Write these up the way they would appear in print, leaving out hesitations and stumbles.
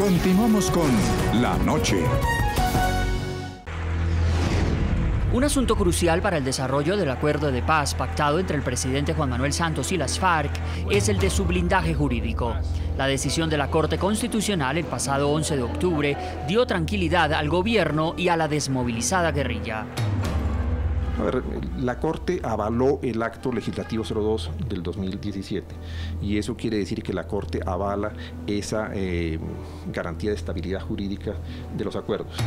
Continuamos con La Noche. Un asunto crucial para el desarrollo del acuerdo de paz pactado entre el presidente Juan Manuel Santos y las FARC es el de su blindaje jurídico. La decisión de la Corte Constitucional el pasado 11 de octubre dio tranquilidad al gobierno y a la desmovilizada guerrilla. A ver, la Corte avaló el acto legislativo 02 del 2017 y eso quiere decir que la Corte avala esa garantía de estabilidad jurídica de los acuerdos.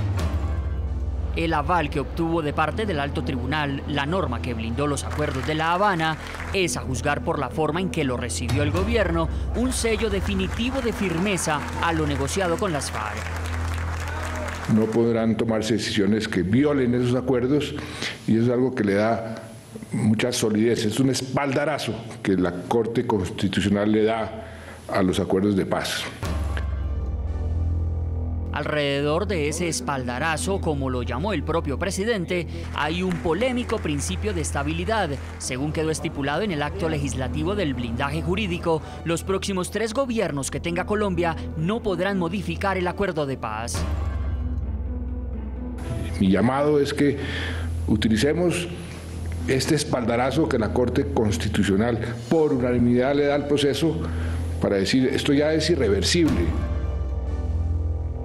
El aval que obtuvo de parte del Alto Tribunal, la norma que blindó los acuerdos de La Habana, es, a juzgar por la forma en que lo recibió el gobierno, un sello definitivo de firmeza a lo negociado con las FARC. No podrán tomarse decisiones que violen esos acuerdos y eso es algo que le da mucha solidez. Es un espaldarazo que la Corte Constitucional le da a los acuerdos de paz. Alrededor de ese espaldarazo, como lo llamó el propio presidente, hay un polémico principio de estabilidad. Según quedó estipulado en el acto legislativo del blindaje jurídico, los próximos 3 gobiernos que tenga Colombia no podrán modificar el acuerdo de paz. Mi llamado es que utilicemos este espaldarazo que la Corte Constitucional por unanimidad le da al proceso para decir esto ya es irreversible.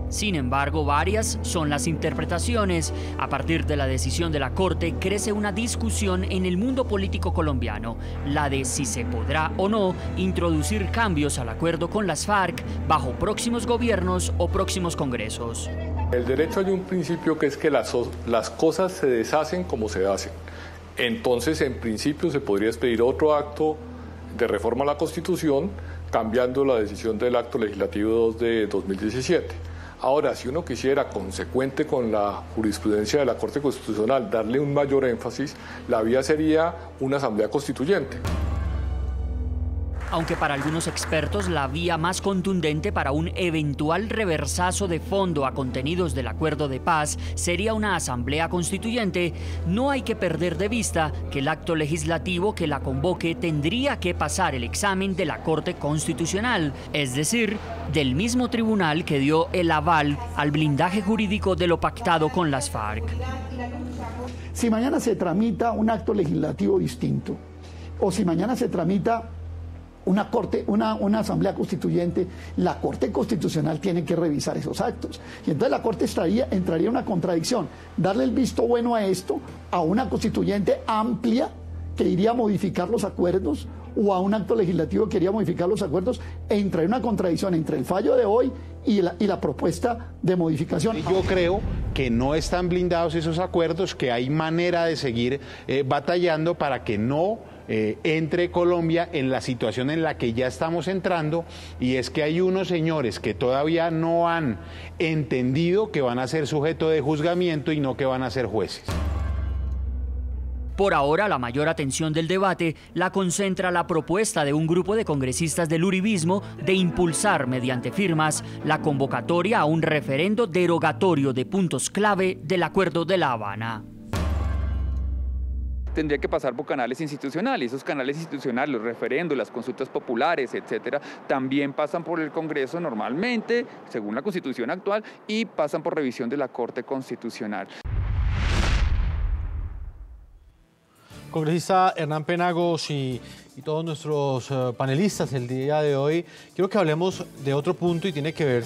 Sin embargo, varias son las interpretaciones. A partir de la decisión de la Corte, crece una discusión en el mundo político colombiano, la de si se podrá o no introducir cambios al acuerdo con las FARC bajo próximos gobiernos o próximos congresos. En el derecho hay un principio que es que las cosas se deshacen como se hacen. Entonces, en principio, se podría expedir otro acto de reforma a la Constitución, cambiando la decisión del acto legislativo 2 de 2017. Ahora, si uno quisiera, consecuente con la jurisprudencia de la Corte Constitucional, darle un mayor énfasis, la vía sería una asamblea constituyente. Aunque para algunos expertos la vía más contundente para un eventual reversazo de fondo a contenidos del acuerdo de paz sería una asamblea constituyente, no hay que perder de vista que el acto legislativo que la convoque tendría que pasar el examen de la Corte Constitucional, es decir, del mismo tribunal que dio el aval al blindaje jurídico de lo pactado con las FARC. Si mañana se tramita un acto legislativo distinto, o si mañana se tramita una asamblea constituyente, la Corte Constitucional tiene que revisar esos actos. Y entonces la Corte entraría en una contradicción, darle el visto bueno a esto, a una constituyente amplia que iría a modificar los acuerdos, o a un acto legislativo que iría a modificar los acuerdos, e entraría una contradicción entre el fallo de hoy y la propuesta de modificación. Yo creo que no están blindados esos acuerdos, que hay manera de seguir batallando para que no entre Colombia en la situación en la que ya estamos entrando, y es que hay unos señores que todavía no han entendido que van a ser sujeto de juzgamiento y no que van a ser jueces. Por ahora, la mayor atención del debate la concentra la propuesta de un grupo de congresistas del uribismo de impulsar mediante firmas la convocatoria a un referendo derogatorio de puntos clave del Acuerdo de La Habana. Tendría que pasar por canales institucionales. Esos canales institucionales, los referendos, las consultas populares, etcétera, también pasan por el Congreso normalmente, según la Constitución actual, y pasan por revisión de la Corte Constitucional. Congresista Hernán Penagos y todos nuestros panelistas el día de hoy, quiero que hablemos de otro punto y tiene que ver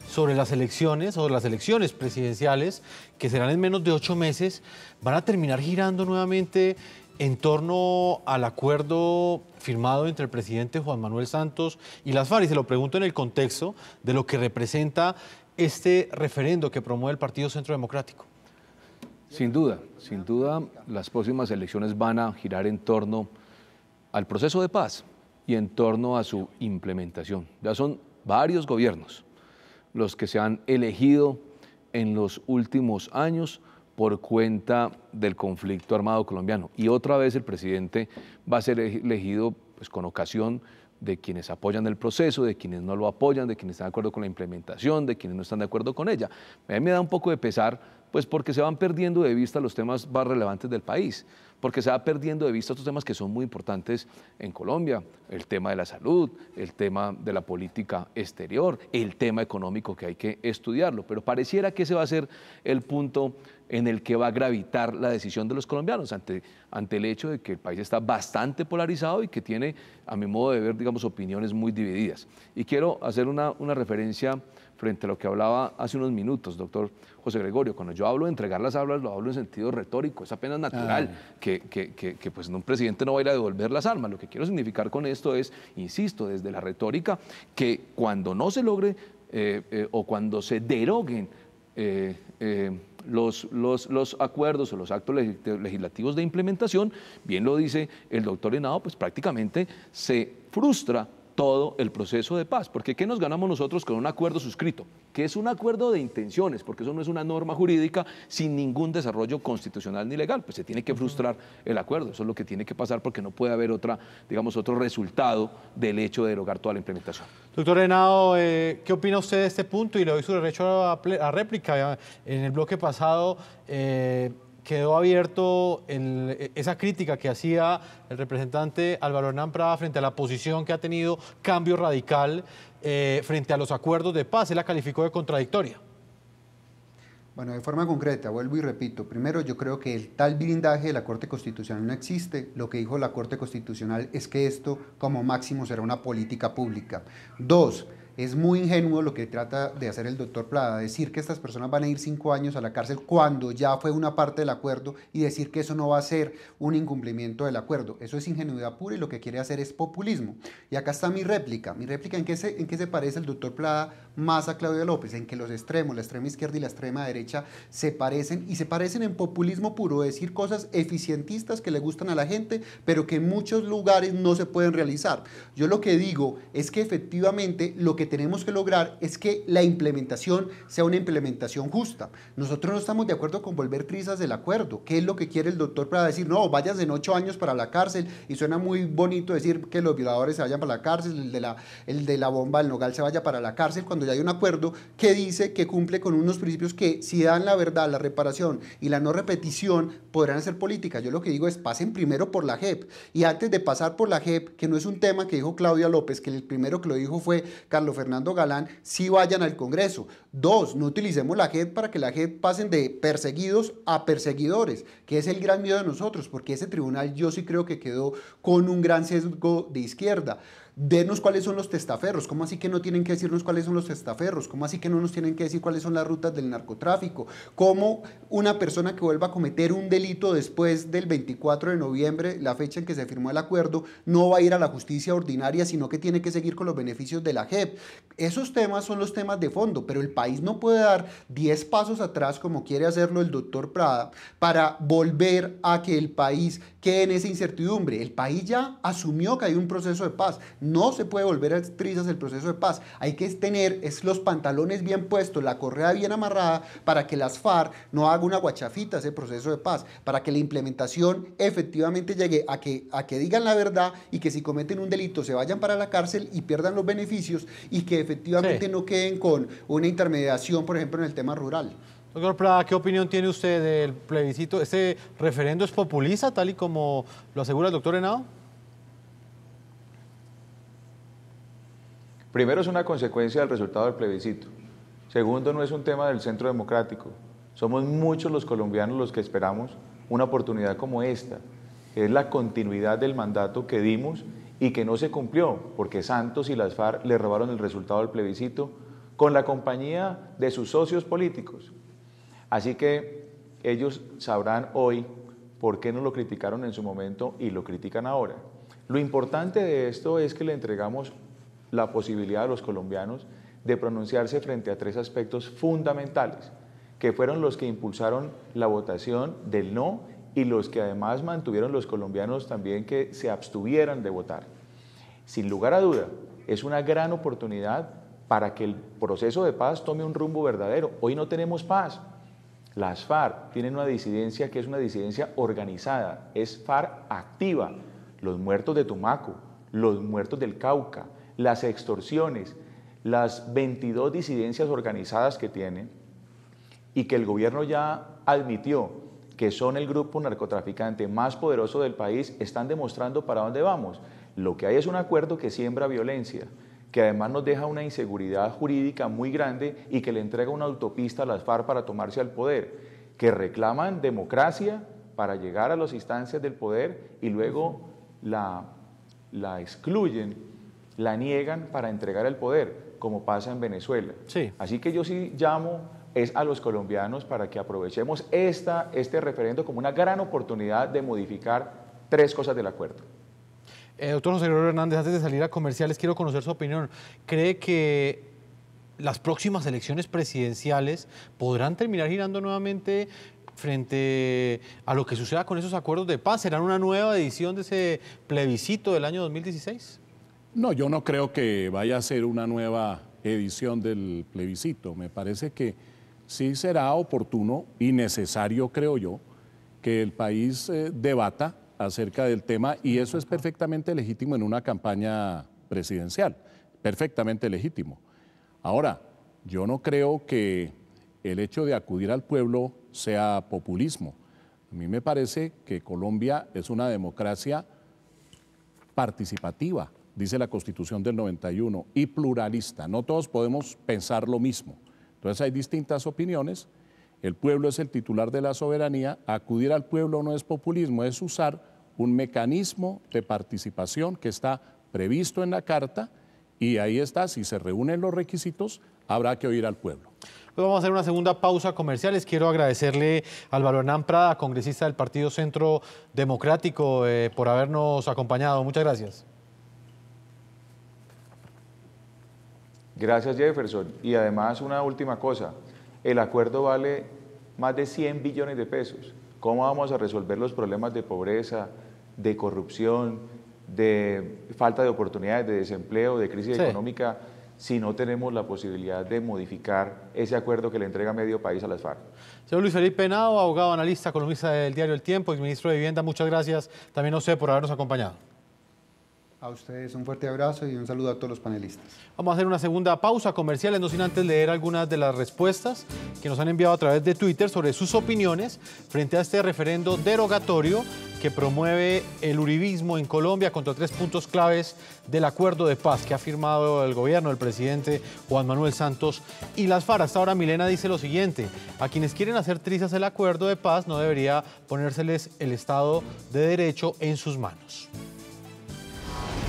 sobre las elecciones presidenciales que serán en menos de 8 meses, van a terminar girando nuevamente en torno al acuerdo firmado entre el presidente Juan Manuel Santos y las FARC. Y se lo pregunto en el contexto de lo que representa este referendo que promueve el Partido Centro Democrático. Sin duda, las próximas elecciones van a girar en torno al proceso de paz y en torno a su implementación. Ya son varios gobiernos los que se han elegido en los últimos años por cuenta del conflicto armado colombiano. Y otra vez el presidente va a ser elegido pues, con ocasión de quienes apoyan el proceso, de quienes no lo apoyan, de quienes están de acuerdo con la implementación, de quienes no están de acuerdo con ella. A mí me da un poco de pesar Pues porque se van perdiendo de vista los temas más relevantes del país, porque se va perdiendo de vista estos temas que son muy importantes en Colombia, el tema de la salud, el tema de la política exterior, el tema económico que hay que estudiarlo, pero pareciera que ese va a ser el punto en el que va a gravitar la decisión de los colombianos ante el hecho de que el país está bastante polarizado y que tiene, a mi modo de ver, digamos, opiniones muy divididas. Y quiero hacer una referencia frente a lo que hablaba hace unos minutos, doctor José Gregorio. Cuando yo hablo de entregar las armas, lo hablo en sentido retórico, es apenas natural que pues, un presidente no va a ir a devolver las armas. Lo que quiero significar con esto es, insisto, desde la retórica, que cuando no se logre o cuando se deroguen los acuerdos o los actos legislativos de implementación, bien lo dice el doctor Henao, pues prácticamente se frustra todo el proceso de paz, porque ¿qué nos ganamos nosotros con un acuerdo suscrito? Que es un acuerdo de intenciones, porque eso no es una norma jurídica sin ningún desarrollo constitucional ni legal, pues se tiene que frustrar el acuerdo, eso es lo que tiene que pasar porque no puede haber otro resultado del hecho de derogar toda la implementación. Doctor Henao, ¿qué opina usted de este punto? Y le doy su derecho a réplica. En el bloque pasado quedó abierto esa crítica que hacía el representante Álvaro Hernán Prada frente a la posición que ha tenido Cambio Radical frente a los acuerdos de paz. Él la calificó de contradictoria. Bueno, de forma concreta, vuelvo y repito, primero yo creo que el tal blindaje de la Corte Constitucional no existe. Lo que dijo la Corte Constitucional es que esto como máximo será una política pública. Dos, es muy ingenuo lo que trata de hacer el doctor Prada, decir que estas personas van a ir 5 años a la cárcel cuando ya fue una parte del acuerdo y decir que eso no va a ser un incumplimiento del acuerdo. Eso es ingenuidad pura y lo que quiere hacer es populismo. Y acá está mi réplica. Mi réplica, ¿en qué se parece el doctor Prada más a Claudia López? En que los extremos, la extrema izquierda y la extrema derecha, se parecen en populismo puro, decir cosas eficientistas que le gustan a la gente, pero que en muchos lugares no se pueden realizar. Yo lo que digo es que efectivamente lo que tenemos que lograr es que la implementación sea una implementación justa. Nosotros no estamos de acuerdo con volver trizas del acuerdo. ¿Qué es lo que quiere el doctor para decir? No, váyanse en 8 años para la cárcel, y suena muy bonito decir que los violadores se vayan para la cárcel, el de la bomba del Nogal se vaya para la cárcel, cuando ya hay un acuerdo que dice que cumple con unos principios que si dan la verdad, la reparación y la no repetición podrán hacer política. Yo lo que digo es pasen primero por la JEP, y antes de pasar por la JEP, que no es un tema que dijo Claudia López, que el primero que lo dijo fue Carlos Fernando Galán, sí vayan al Congreso. 2, no utilicemos la JEP para que la JEP pasen de perseguidos a perseguidores, que es el gran miedo de nosotros, porque ese tribunal yo sí creo que quedó con un gran sesgo de izquierda. Denos cuáles son los testaferros. ¿Cómo así que no tienen que decirnos cuáles son los testaferros? ¿Cómo así que no nos tienen que decir cuáles son las rutas del narcotráfico? ¿Cómo una persona que vuelva a cometer un delito después del 24 de noviembre, la fecha en que se firmó el acuerdo, no va a ir a la justicia ordinaria, sino que tiene que seguir con los beneficios de la JEP? Esos temas son los temas de fondo, pero el país no puede dar 10 pasos atrás, como quiere hacerlo el doctor Prada, para volver a que el país quede en esa incertidumbre. El país ya asumió que hay un proceso de paz. No se puede volver a trizas el proceso de paz. Hay que tener los pantalones bien puestos, la correa bien amarrada, para que las FARC no hagan una guachafita ese proceso de paz, para que la implementación efectivamente llegue a que digan la verdad, y que si cometen un delito se vayan para la cárcel y pierdan los beneficios, y que efectivamente no queden con una intermediación, por ejemplo, en el tema rural. Doctor Prada, ¿qué opinión tiene usted del plebiscito? ¿Este referendo es populista, tal y como lo asegura el doctor Henao? Primero, es una consecuencia del resultado del plebiscito. Segundo, no es un tema del centro democrático. Somos muchos los colombianos los que esperamos una oportunidad como esta, que es la continuidad del mandato que dimos y que no se cumplió, porque Santos y las FARC le robaron el resultado del plebiscito con la compañía de sus socios políticos. Así que ellos sabrán hoy por qué no lo criticaron en su momento y lo critican ahora. Lo importante de esto es que le entregamos la posibilidad a los colombianos de pronunciarse frente a 3 aspectos fundamentales, que fueron los que impulsaron la votación del no y los que además mantuvieron los colombianos también que se abstuvieran de votar. Sin lugar a duda, es una gran oportunidad para que el proceso de paz tome un rumbo verdadero. Hoy no tenemos paz. Las FARC tienen una disidencia que es una disidencia organizada, es FARC activa. Los muertos de Tumaco, los muertos del Cauca, las extorsiones, las 22 disidencias organizadas que tienen, y que el gobierno ya admitió que son el grupo narcotraficante más poderoso del país, están demostrando para dónde vamos. Lo que hay es un acuerdo que siembra violencia, que además nos deja una inseguridad jurídica muy grande y que le entrega una autopista a las FARC para tomarse al poder, que reclaman democracia para llegar a las instancias del poder y luego la excluyen, la niegan para entregar el poder, como pasa en Venezuela. Sí. Así que yo sí llamo a los colombianos para que aprovechemos este referendo como una gran oportunidad de modificar 3 cosas del acuerdo. Doctor José Gregorio Hernández, antes de salir a comerciales, quiero conocer su opinión. ¿Cree que las próximas elecciones presidenciales podrán terminar girando nuevamente frente a lo que suceda con esos acuerdos de paz? ¿Serán una nueva edición de ese plebiscito del año 2016? No, yo no creo que vaya a ser una nueva edición del plebiscito. Me parece que sí será oportuno y necesario, creo yo, que el país debata acerca del tema, y eso es perfectamente legítimo en una campaña presidencial, perfectamente legítimo. Ahora, yo no creo que el hecho de acudir al pueblo sea populismo. A mí me parece que Colombia es una democracia participativa, dice la Constitución del 91, y pluralista. No todos podemos pensar lo mismo. Entonces hay distintas opiniones. El pueblo es el titular de la soberanía. Acudir al pueblo no es populismo, es usar un mecanismo de participación que está previsto en la Carta, y ahí está, si se reúnen los requisitos, habrá que oír al pueblo. Pues vamos a hacer una segunda pausa comercial. Les quiero agradecerle a Álvaro Hernán Prada, congresista del Partido Centro Democrático, por habernos acompañado. Muchas gracias. Gracias, Jefferson. Y además, una última cosa, el acuerdo vale más de 100 billones de pesos. ¿Cómo vamos a resolver los problemas de pobreza, de corrupción, de falta de oportunidades, de desempleo, de crisis económica, si no tenemos la posibilidad de modificar ese acuerdo que le entrega medio país a las FARC? Señor Luis Felipe Henao, abogado, analista, columnista del diario El Tiempo, exministro de Vivienda, muchas gracias también a usted por habernos acompañado. A ustedes un fuerte abrazo y un saludo a todos los panelistas. Vamos a hacer una segunda pausa comercial, no sin antes leer algunas de las respuestas que nos han enviado a través de Twitter sobre sus opiniones frente a este referendo derogatorio que promueve el uribismo en Colombia contra 3 puntos claves del acuerdo de paz que ha firmado el gobierno del presidente Juan Manuel Santos y las FARC. Hasta ahora Milena dice lo siguiente: a quienes quieren hacer trizas el acuerdo de paz no debería ponérseles el Estado de Derecho en sus manos.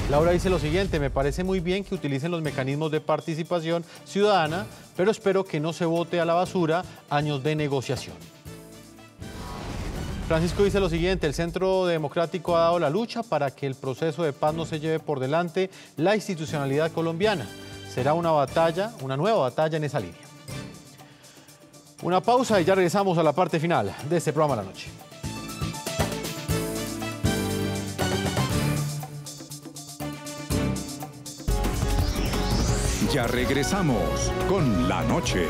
Laura dice lo siguiente: me parece muy bien que utilicen los mecanismos de participación ciudadana, pero espero que no se bote a la basura años de negociación. Francisco dice lo siguiente: el Centro Democrático ha dado la lucha para que el proceso de paz no se lleve por delante la institucionalidad colombiana. Será una batalla, una nueva batalla en esa línea. Una pausa y ya regresamos a la parte final de este programa La Noche. Ya regresamos con La Noche.